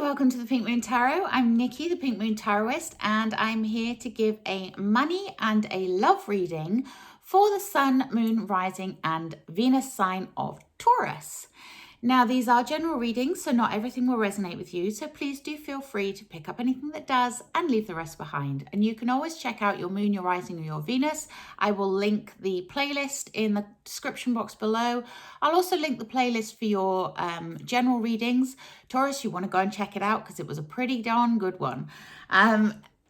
welcome to the Pink Moon Tarot. I'm Nikki, the Pink Moon Tarotist, and I'm here to give a money and a love reading for the Sun, Moon, Rising, and Venus sign of Taurus. Now, these are general readings, so not everything will resonate with you, so please do feel free to pick up anything that does and leave the rest behind. And you can always check out your Moon, your Rising, or your Venus. I will link the playlist in the description box below. I'll also link the playlist for your general readings. Taurus, you want to go and check it out because it was a pretty darn good one.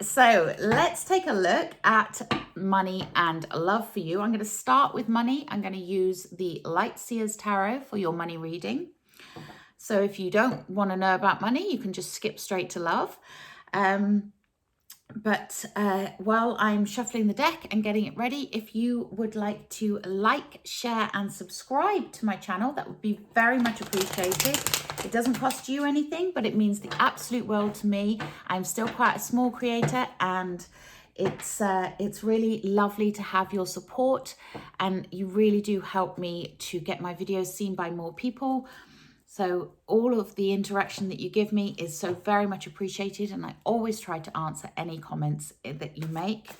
So let's take a look at money and love for you. I'm going to start with money. I'm going to use the Light Seers Tarot for your money reading. So if you don't want to know about money, you can just skip straight to love. But while I'm shuffling the deck and getting it ready, if you would like to like, share, and subscribe to my channel, that would be very much appreciated. It doesn't cost you anything, but it means the absolute world to me. I'm still quite a small creator, and it's really lovely to have your support, and you really do help me to get my videos seen by more people. So all of the interaction that you give me is so very much appreciated, and I always try to answer any comments that you make.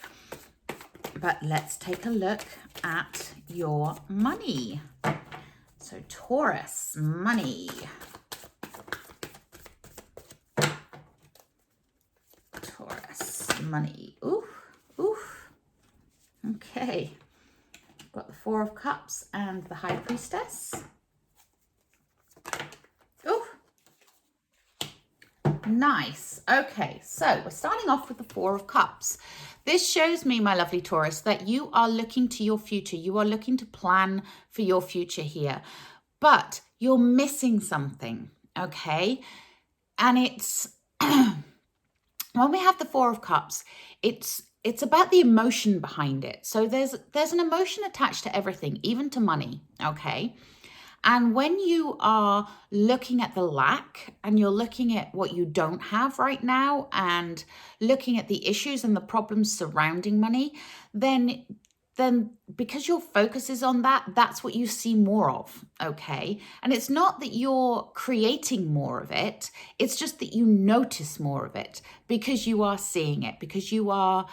But let's take a look at your money. So Taurus, money. Taurus, money. Ooh, ooh. Okay. Got the Four of Cups and the High Priestess. Oh, nice. Okay, so we're starting off with the Four of Cups. This shows me, my lovely Taurus, that you are looking to your future. You are looking to plan for your future here, but you're missing something, okay? And it's, when we have the Four of Cups, it's about the emotion behind it. So there's an emotion attached to everything, even to money, okay? And when you are looking at the lack and you're looking at what you don't have right now and looking at the issues and the problems surrounding money, then because your focus is on that, that's what you see more of, okay? And it's not that you're creating more of it, it's just that you notice more of it because you are seeing it, because you are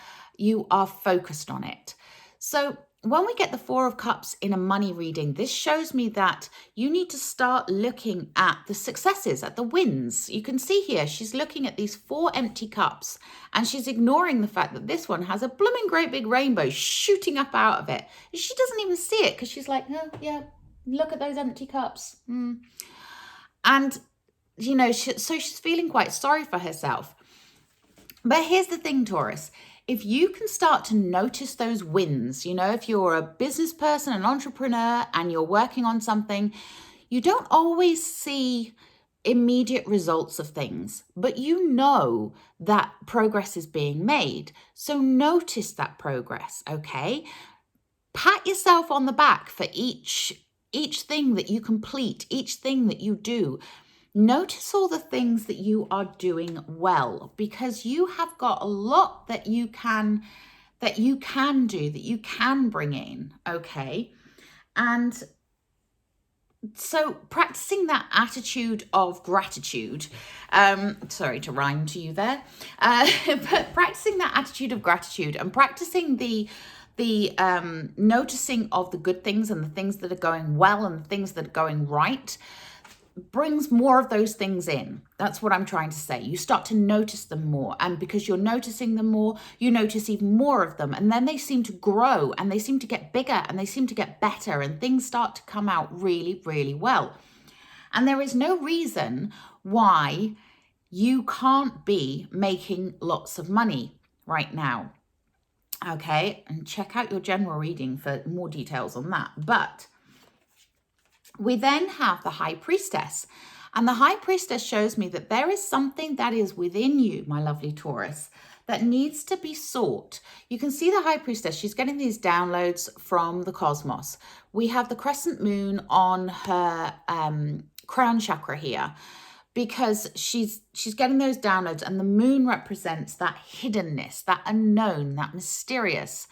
focused on it. So when we get the Four of Cups in a money reading, this shows me that you need to start looking at the successes, at the wins. You can see here, she's looking at these 4 empty cups and she's ignoring the fact that this one has a blooming great big rainbow shooting up out of it. She doesn't even see it because she's like, oh, yeah, look at those empty cups. And, you know, so she's feeling quite sorry for herself. But here's the thing, Taurus. If you can start to notice those wins, you know, if you're a business person, an entrepreneur, and you're working on something, you don't always see immediate results of things, but you know that progress is being made. So notice that progress, okay? Pat yourself on the back for each thing that you complete, each thing that you do. Notice all the things that you are doing well, because you have got a lot that you can do, that you can bring in, okay? And so practicing that attitude of gratitude, sorry to rhyme to you there, but practicing that attitude of gratitude and practicing the noticing of the good things and the things that are going well and the things that are going right brings more of those things in. That's what I'm trying to say. You start to notice them more, and because you're noticing them more, you notice even more of them, and then they seem to grow and they seem to get bigger and they seem to get better, and things start to come out really, really well. And there is no reason why you can't be making lots of money right now, okay? And check out your general reading for more details on that. But we then have the High Priestess, and the High Priestess shows me that there is something that is within you, my lovely Taurus, that needs to be sought. You can see the High Priestess, she's getting these downloads from the cosmos. We have the crescent moon on her crown chakra here, because she's getting those downloads, and the moon represents that hiddenness, that unknown, that mysterious,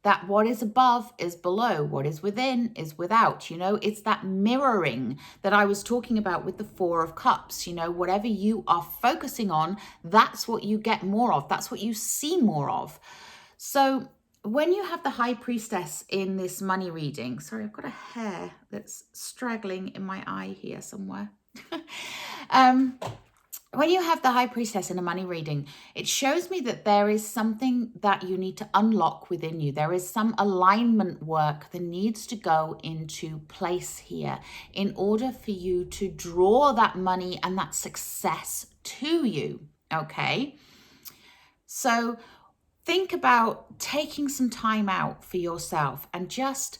that what is above is below, what is within is without. You know, it's that mirroring that I was talking about with the Four of Cups. You know, whatever you are focusing on, that's what you get more of. That's what you see more of. So when you have the High Priestess in this money reading, sorry, I've got a hair that's straggling in my eye here somewhere. When you have the High Priestess in a money reading, it shows me that there is something that you need to unlock within you. There is some alignment work that needs to go into place here in order for you to draw that money and that success to you, okay? So think about taking some time out for yourself and just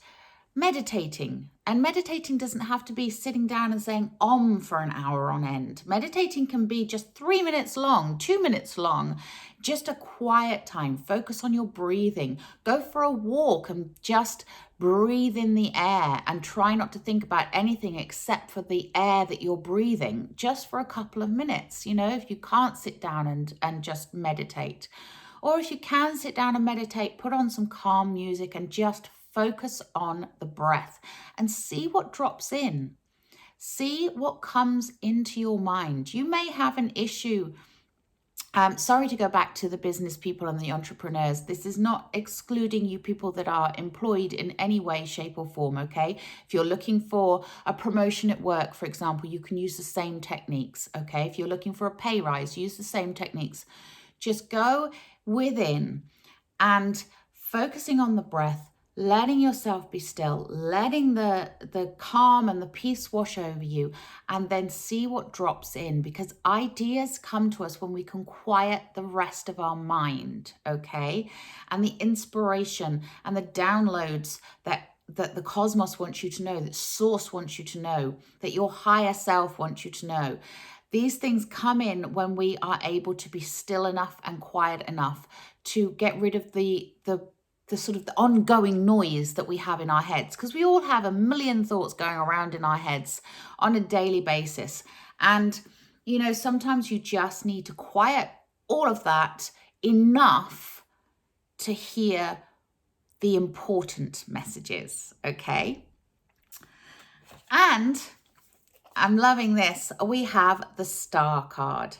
meditating. And meditating doesn't have to be sitting down and saying Om for an hour on end. Meditating can be just 3 minutes long, 2 minutes long, just a quiet time. Focus on your breathing. Go for a walk and just breathe in the air and try not to think about anything except for the air that you're breathing, just for a couple of minutes. You know, if you can't sit down and just meditate, or if you can sit down and meditate, put on some calm music and just focus on the breath and see what drops in. See what comes into your mind. You may have an issue. Sorry to go back to the business people and the entrepreneurs. This is not excluding you people that are employed in any way, shape or form, okay? If you're looking for a promotion at work, for example, you can use the same techniques, okay? If you're looking for a pay rise, use the same techniques. Just go within and focusing on the breath, letting yourself be still, letting the calm and the peace wash over you, and then see what drops in, because ideas come to us when we can quiet the rest of our mind, okay? And the inspiration and the downloads that the cosmos wants you to know, that source wants you to know, that your higher self wants you to know. These things come in when we are able to be still enough and quiet enough to get rid of the sort of the ongoing noise that we have in our heads, because we all have a million thoughts going around in our heads on a daily basis. And, you know, sometimes you just need to quiet all of that enough to hear the important messages, okay? And I'm loving this. We have the Star card.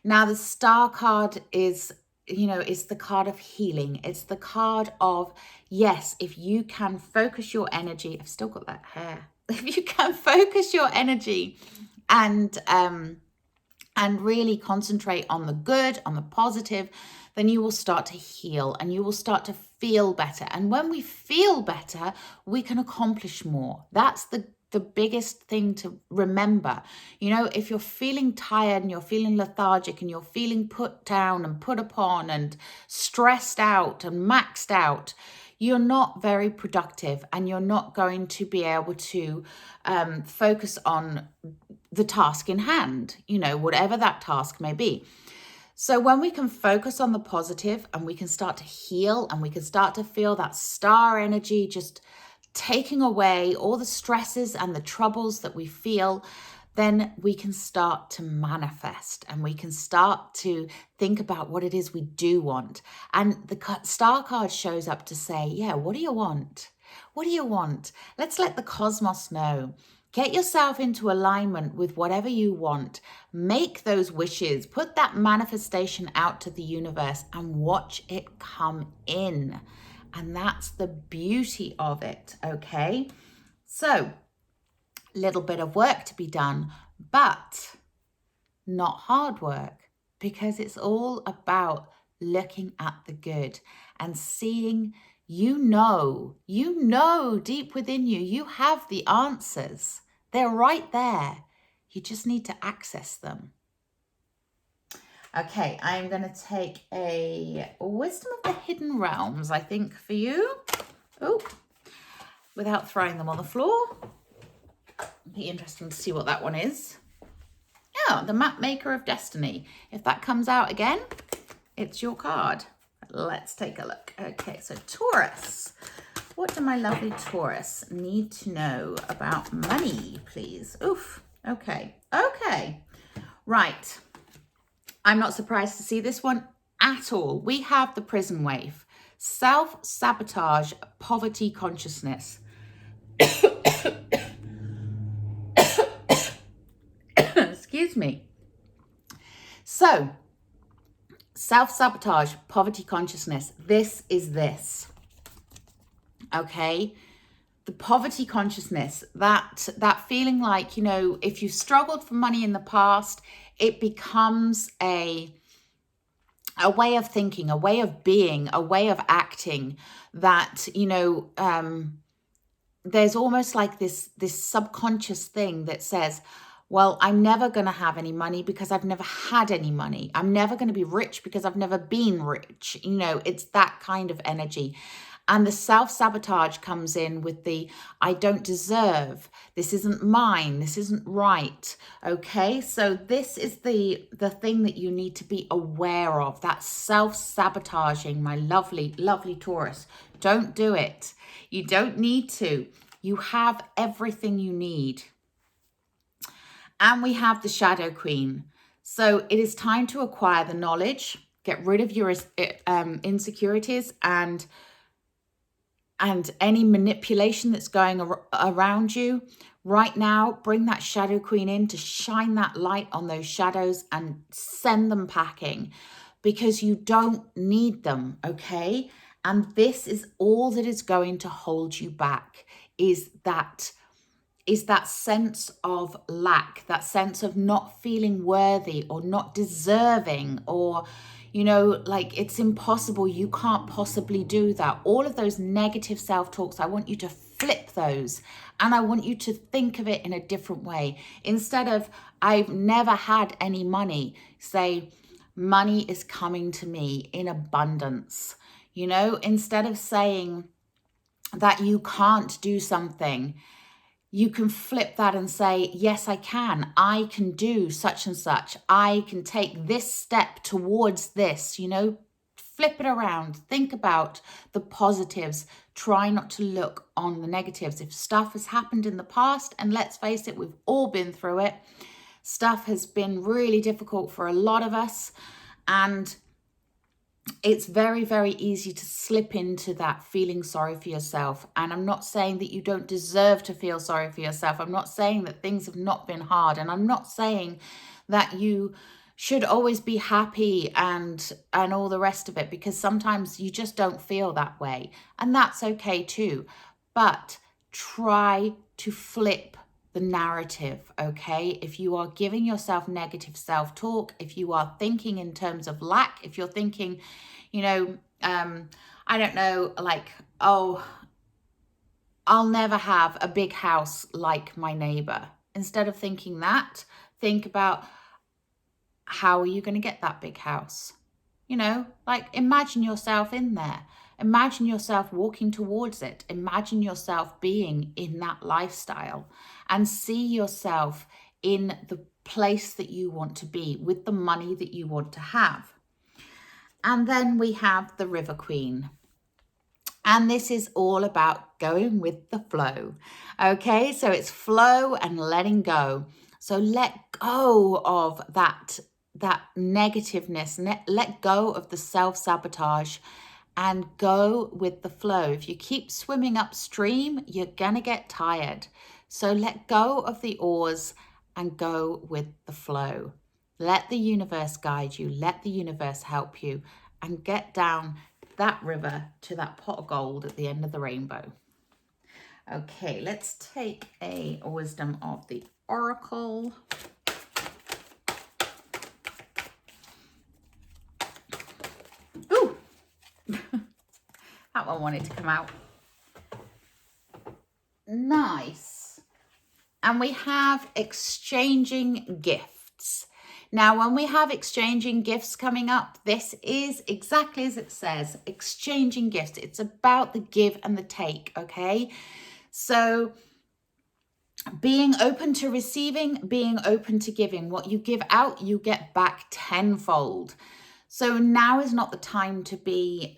Now, the Star card is, you know, it's the card of healing. It's the card of, yes, if you can focus your energy, I've still got that hair. If you can focus your energy and really concentrate on the good, on the positive, then you will start to heal and you will start to feel better. And when we feel better, we can accomplish more. That's the biggest thing to remember. You know, if you're feeling tired and you're feeling lethargic and you're feeling put down and put upon and stressed out and maxed out, you're not very productive and you're not going to be able to focus on the task in hand, you know, whatever that task may be. So when we can focus on the positive and we can start to heal and we can start to feel that star energy just taking away all the stresses and the troubles that we feel, then we can start to manifest and we can start to think about what it is we do want. And the Star card shows up to say, yeah, what do you want? What do you want? Let's let the cosmos know. Get yourself into alignment with whatever you want. Make those wishes. Put that manifestation out to the universe and watch it come in. And that's the beauty of it, okay? So, little bit of work to be done, but not hard work, because it's all about looking at the good and seeing, you know deep within you, you have the answers. They're right there. You just need to access them. Okay, I'm going to take a Wisdom of the Hidden Realms, I think, for you. Oh, without throwing them on the floor. Be interesting to see what that one is. Oh, the Map Maker of Destiny. If that comes out again, it's your card. Let's take a look. Okay, so Taurus. What do my lovely Taurus need to know about money, please? Oof. Okay. Right. I'm not surprised to see this one at all. We have the Prison Wave. Self-sabotage, poverty consciousness. Excuse me. So, self-sabotage, poverty consciousness. This is this. Okay? The poverty consciousness, that feeling like, you know, if you've struggled for money in the past, it becomes a way of thinking, a way of being, a way of acting that, you know, there's almost like this subconscious thing that says, well, I'm never going to have any money because I've never had any money. I'm never going to be rich because I've never been rich. You know, it's that kind of energy. And the self-sabotage comes in with the, I don't deserve, this isn't mine, this isn't right. Okay, so this is the thing that you need to be aware of, that self-sabotaging, my lovely, lovely Taurus. Don't do it. You don't need to. You have everything you need. And we have the Shadow Queen. So it is time to acquire the knowledge, get rid of your insecurities and any manipulation that's going around you. Right now, bring that Shadow Queen in to shine that light on those shadows and send them packing, because you don't need them, okay? And this is all that is going to hold you back, is that sense of lack, that sense of not feeling worthy or not deserving, or, you know, like it's impossible, you can't possibly do that. All of those negative self-talks, I want you to flip those, and I want you to think of it in a different way. Instead of, I've never had any money, say, money is coming to me in abundance. You know, instead of saying that you can't do something, you can flip that and say, yes, I can do such and such. I can take this step towards this, you know, flip it around. Think about the positives. Try not to look on the negatives. If stuff has happened in the past, and let's face it, we've all been through it. Stuff has been really difficult for a lot of us. And it's very, very easy to slip into that feeling sorry for yourself. And I'm not saying that you don't deserve to feel sorry for yourself. I'm not saying that things have not been hard. And I'm not saying that you should always be happy and all the rest of it, because sometimes you just don't feel that way. And that's okay too. But try to flip the narrative, okay? If you are giving yourself negative self-talk, if you are thinking in terms of lack, if you're thinking, you know, I don't know, like, oh, I'll never have a big house like my neighbor. Instead of thinking that, think about, how are you going to get that big house? You know, like, imagine yourself in there. Imagine yourself walking towards it. Imagine yourself being in that lifestyle, and see yourself in the place that you want to be with the money that you want to have. And then we have the River Queen. And this is all about going with the flow. Okay, so it's flow and letting go. So let go of that negativeness, let go of the self-sabotage, and go with the flow. If you keep swimming upstream, you're gonna get tired. So let go of the oars and go with the flow. Let the universe guide you, let the universe help you, and get down that river to that pot of gold at the end of the rainbow. Okay, let's take a wisdom of the oracle. Ooh, that one wanted to come out. Nice. And we have exchanging gifts. Now, when we have exchanging gifts coming up, this is exactly as it says, exchanging gifts. It's about the give and the take, okay? So being open to receiving, being open to giving. What you give out, you get back tenfold. So now is not the time to be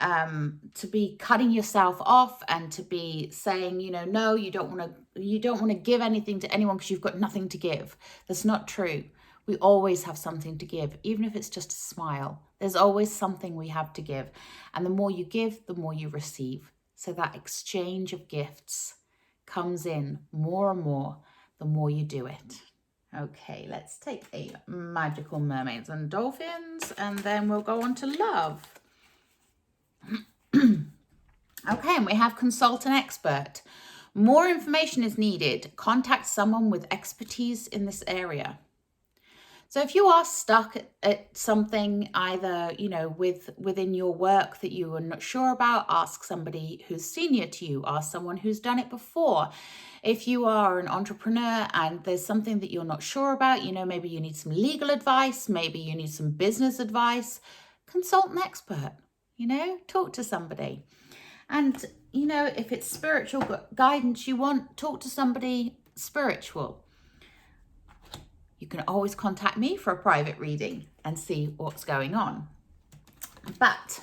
cutting yourself off and to be saying, you know, no, you don't want to give anything to anyone because you've got nothing to give. That's not true. We always have something to give, even if it's just a smile. There's always something we have to give. And the more you give, the more you receive. So that exchange of gifts comes in more and more the more you do it. Okay, let's take a magical mermaids and dolphins, and then we'll go on to love. Okay, and we have consult an expert. More information is needed. Contact someone with expertise in this area. So if you are stuck at something, either, you know, within your work that you are not sure about, ask somebody who's senior to you, ask someone who's done it before. If you are an entrepreneur and there's something that you're not sure about, you know, maybe you need some legal advice, maybe you need some business advice, consult an expert, you know, talk to somebody. And, you know, if it's spiritual guidance you want, talk to somebody spiritual. You can always contact me for a private reading and see what's going on. But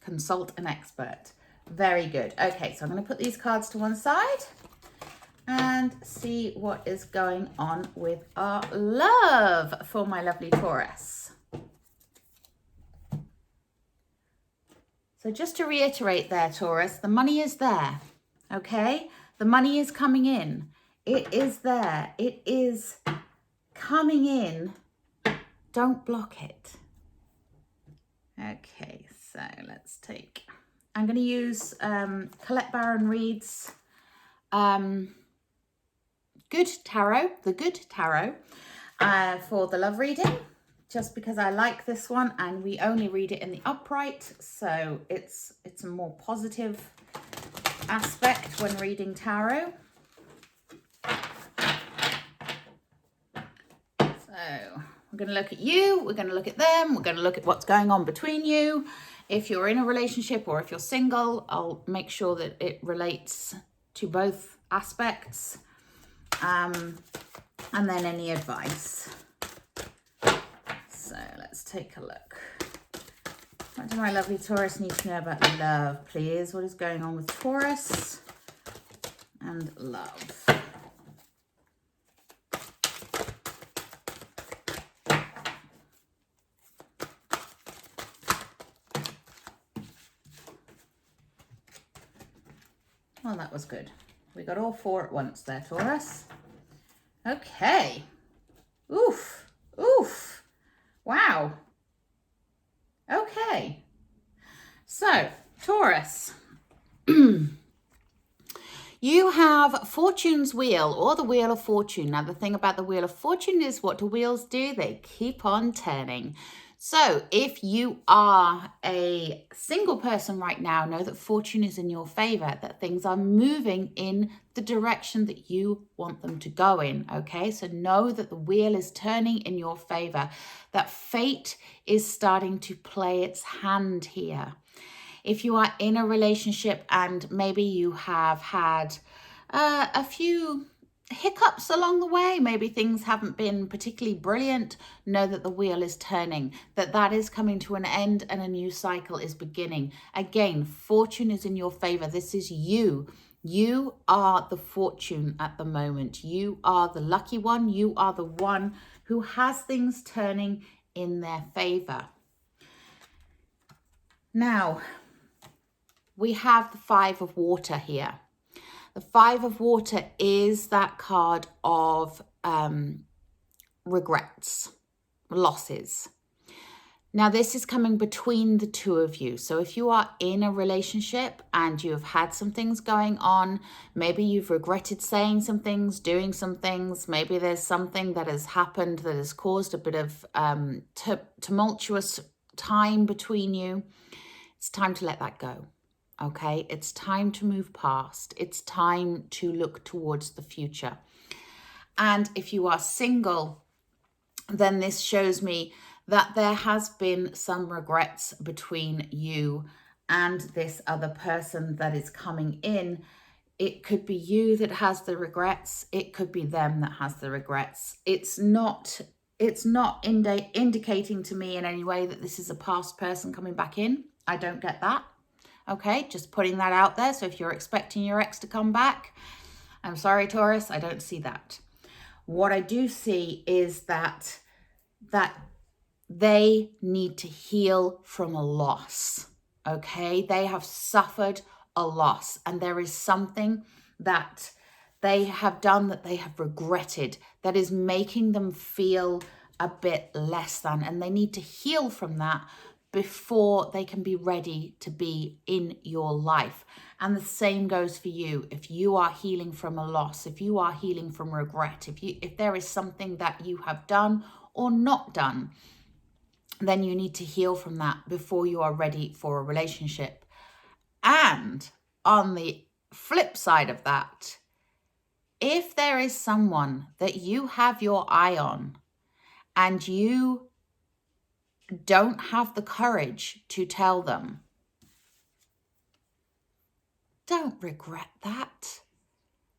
consult an expert. Very good. Okay, so I'm going to put these cards to one side and see what is going on with our love for my lovely Taurus. So just to reiterate there, Taurus, the money is there, okay? The money is coming in. It is there. It is coming in. Don't block it. Okay, so let's take, I'm going to use Colette Baron Reed's Good Tarot, the Good Tarot, for the love reading, just because I like this one, and we only read it in the upright, so it's a more positive aspect when reading tarot. So we're going to look at you, we're going to look at them, we're going to look at what's going on between you. If you're in a relationship or if you're single, I'll make sure that it relates to both aspects. And then any advice. So let's take a look. What do my lovely Taurus need to know about love, please? What is going on with Taurus and love? Well, that was good. We got all four at once there, Taurus. Okay. Oof. Oof. Wow. Okay. So, Taurus. You have Fortune's Wheel, or the Wheel of Fortune. Now, the thing about the Wheel of Fortune is, what do wheels do? They keep on turning. So if you are a single person right now, know that fortune is in your favor, that things are moving in the direction that you want them to go in, okay? So know that the wheel is turning in your favor, that fate is starting to play its hand here. If you are in a relationship and maybe you have had a few hiccups along the way, maybe things haven't been particularly brilliant, know that the wheel is turning, that is coming to an end and a new cycle is beginning. Again, fortune is in your favor. This is you. You are the fortune at the moment. You are the lucky one. You are the one who has things turning in their favor. Now, we have the Five of Water here. The Five of Water is that card of regrets, losses. Now, this is coming between the two of you. So if you are in a relationship and you have had some things going on, maybe you've regretted saying some things, doing some things, maybe there's something that has happened that has caused a bit of tumultuous time between you, it's time to let that go. Okay, it's time to move past. It's time to look towards the future. And if you are single, then this shows me that there has been some regrets between you and this other person that is coming in. It could be you that has the regrets. It could be them that has the regrets. It's not indicating to me in any way that this is a past person coming back in. I don't get that. Okay, just putting that out there. So if you're expecting your ex to come back, I'm sorry, Taurus, I don't see that. What I do see is that that they need to heal from a loss, okay? They have suffered a loss, and there is something that they have done that they have regretted that is making them feel a bit less than, and they need to heal from that before they can be ready to be in your life. And the same goes for you. If you are healing from a loss, if you are healing from regret, if there is something that you have done or not done, then you need to heal from that before you are ready for a relationship. And on the flip side of that, if there is someone that you have your eye on and you don't have the courage to tell them, don't regret that.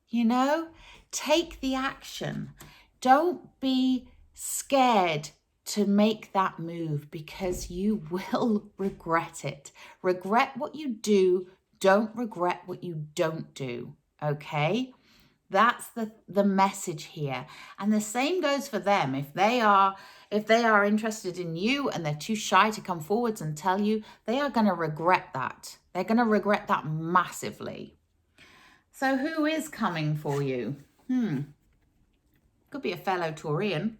You know, take the action. Don't be scared to make that move, because you will regret it. Regret what you do. Don't regret what you don't do. Okay? That's the message here. And the same goes for them. If they are interested in you and they're too shy to come forwards and tell you, they are going to regret that. They're going to regret that massively. So who is coming for you? Could be a fellow Taurian.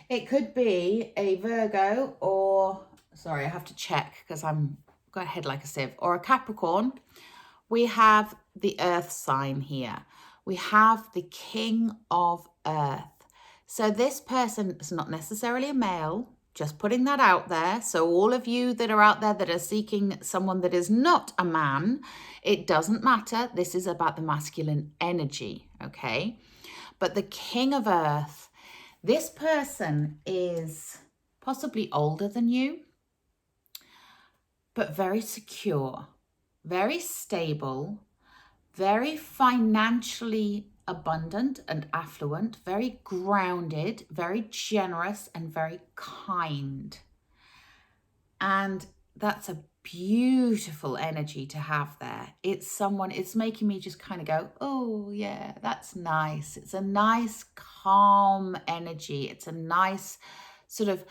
It could be a Virgo, or, sorry, I have to check because I'm got a head like a sieve, or a Capricorn. We have the earth sign here. We have the King of Earth. So this person is not necessarily a male, just putting that out there. So all of you that are out there that are seeking someone that is not a man, it doesn't matter. This is about the masculine energy, okay? But the King of Earth, this person is possibly older than you, but very secure, very stable, very financially abundant and affluent, very grounded, very generous, and very kind. And that's a beautiful energy to have there. It's making me just kind of go, oh yeah, that's nice. It's a nice, calm energy. It's a nice sort of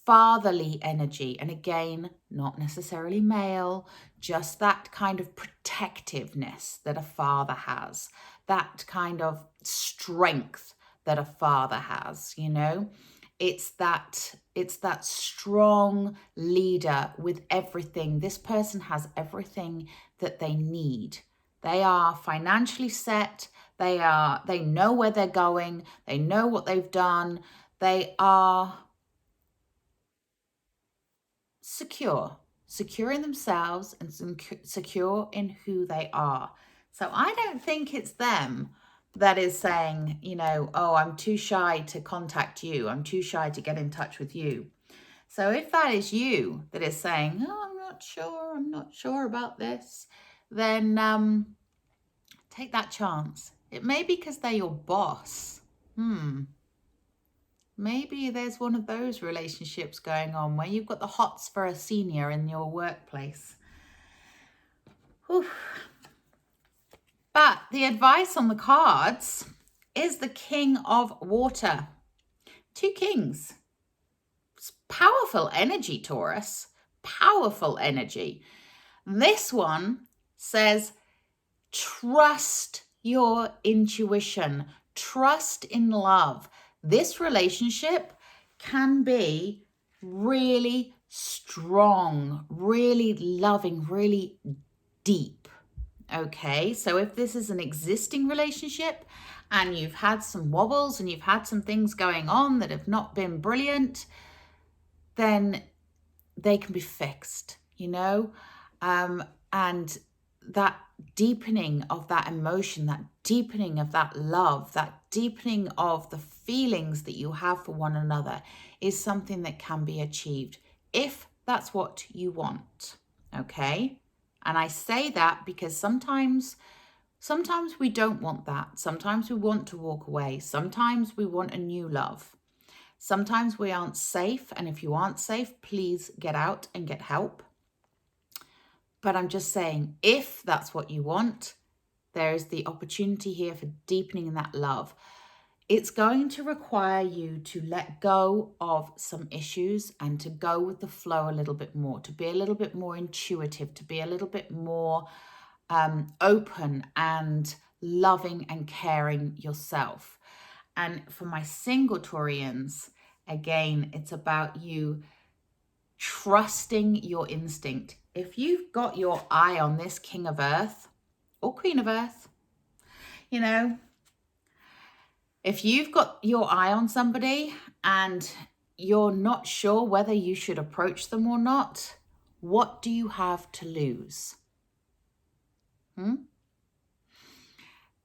fatherly energy. And again, not necessarily male, just that kind of protectiveness that a father has, that kind of strength that a father has, you know. It's that strong leader with everything. This person has everything that they need. They are financially set. They know where they're going. They know what they've done. They are secure in themselves and secure in who they are. So I don't think it's them that is saying, you know, oh, I'm too shy to contact you. I'm too shy to get in touch with you. So if that is you that is saying, oh, I'm not sure about this, then take that chance. It may be because they're your boss. Maybe there's one of those relationships going on where you've got the hots for a senior in your workplace. Whew. But the advice on the cards is the King of Water. Two kings. It's powerful energy, Taurus. Powerful energy. This one says, trust your intuition. Trust in love. This relationship can be really strong, really loving, really deep. Okay, so if this is an existing relationship and you've had some wobbles and you've had some things going on that have not been brilliant, then they can be fixed, you know, and that deepening of that emotion, that deepening of that love, that deepening of the feelings that you have for one another is something that can be achieved if that's what you want. Okay. And I say that because sometimes we don't want that. Sometimes we want to walk away. Sometimes we want a new love. Sometimes we aren't safe. And if you aren't safe, please get out and get help. But I'm just saying, if that's what you want, there is the opportunity here for deepening that love. It's going to require you to let go of some issues and to go with the flow a little bit more, to be a little bit more intuitive, to be a little bit more open and loving and caring yourself. And for my single Taurians, again, it's about you trusting your instinct. If you've got your eye on this King of Earth or Queen of Earth, you know, if you've got your eye on somebody and you're not sure whether you should approach them or not, what do you have to lose?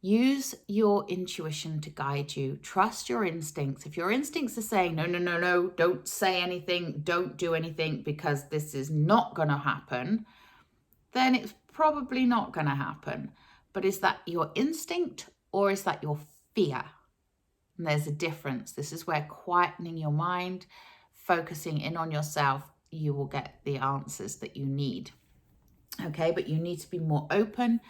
Use your intuition to guide you. Trust your instincts. If your instincts are saying, no, no, no, no, don't say anything, don't do anything because this is not going to happen, then it's probably not going to happen. But is that your instinct or is that your fear? And there's a difference. This is where quietening your mind, focusing in on yourself, you will get the answers that you need. Okay, but you need to be more open.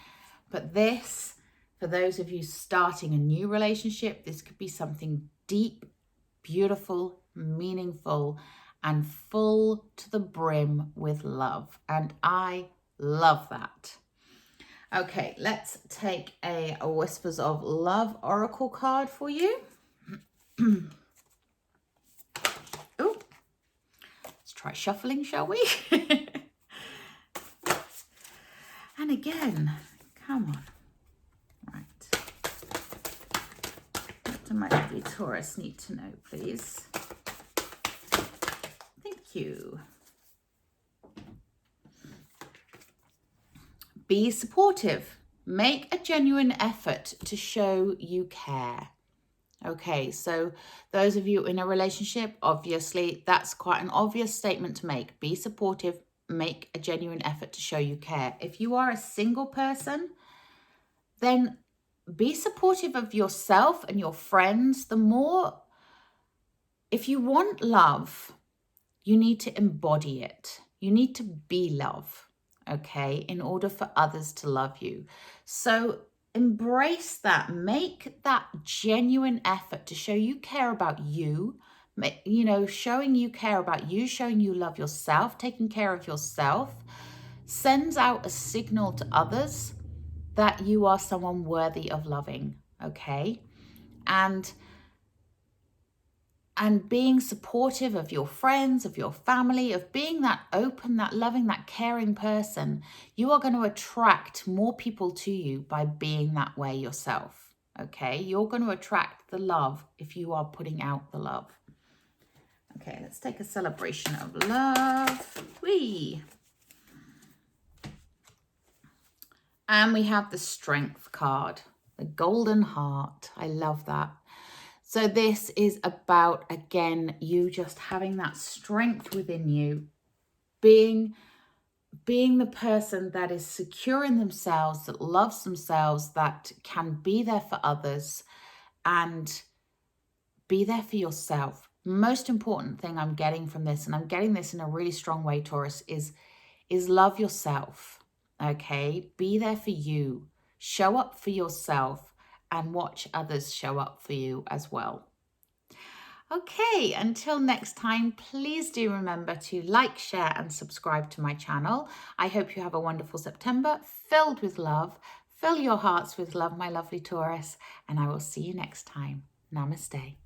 But this, for those of you starting a new relationship, this could be something deep, beautiful, meaningful, and full to the brim with love. And I love that. Okay, let's take a Whispers of Love Oracle card for you. Oh, let's try shuffling, shall we? And again, come on. Right. What do my lovely Taurus need to know, please? Thank you. Be supportive. Make a genuine effort to show you care. Okay, so those of you in a relationship, obviously, that's quite an obvious statement to make. Be supportive. Make a genuine effort to show you care. If you are a single person, then be supportive of yourself and your friends. If you want love, you need to embody it. You need to be love, okay, in order for others to love you. So embrace that. Make that genuine effort to show you care about you. You know, showing you care about you, showing you love yourself, taking care of yourself, sends out a signal to others that you are someone worthy of loving, okay? And being supportive of your friends, of your family, of being that open, that loving, that caring person, you are going to attract more people to you by being that way yourself, okay? You're going to attract the love if you are putting out the love. Okay, let's take a celebration of love. Whee! And we have the Strength card, the Golden Heart. I love that. So this is about, again, you just having that strength within you, being the person that is secure in themselves, that loves themselves, that can be there for others and be there for yourself. Most important thing I'm getting from this, and I'm getting this in a really strong way, Taurus, is love yourself, okay? Be there for you. Show up for yourself and watch others show up for you as well. Okay, until next time, please do remember to like, share and subscribe to my channel. I hope you have a wonderful September filled with love. Fill your hearts with love, my lovely Taurus, and I will see you next time. Namaste.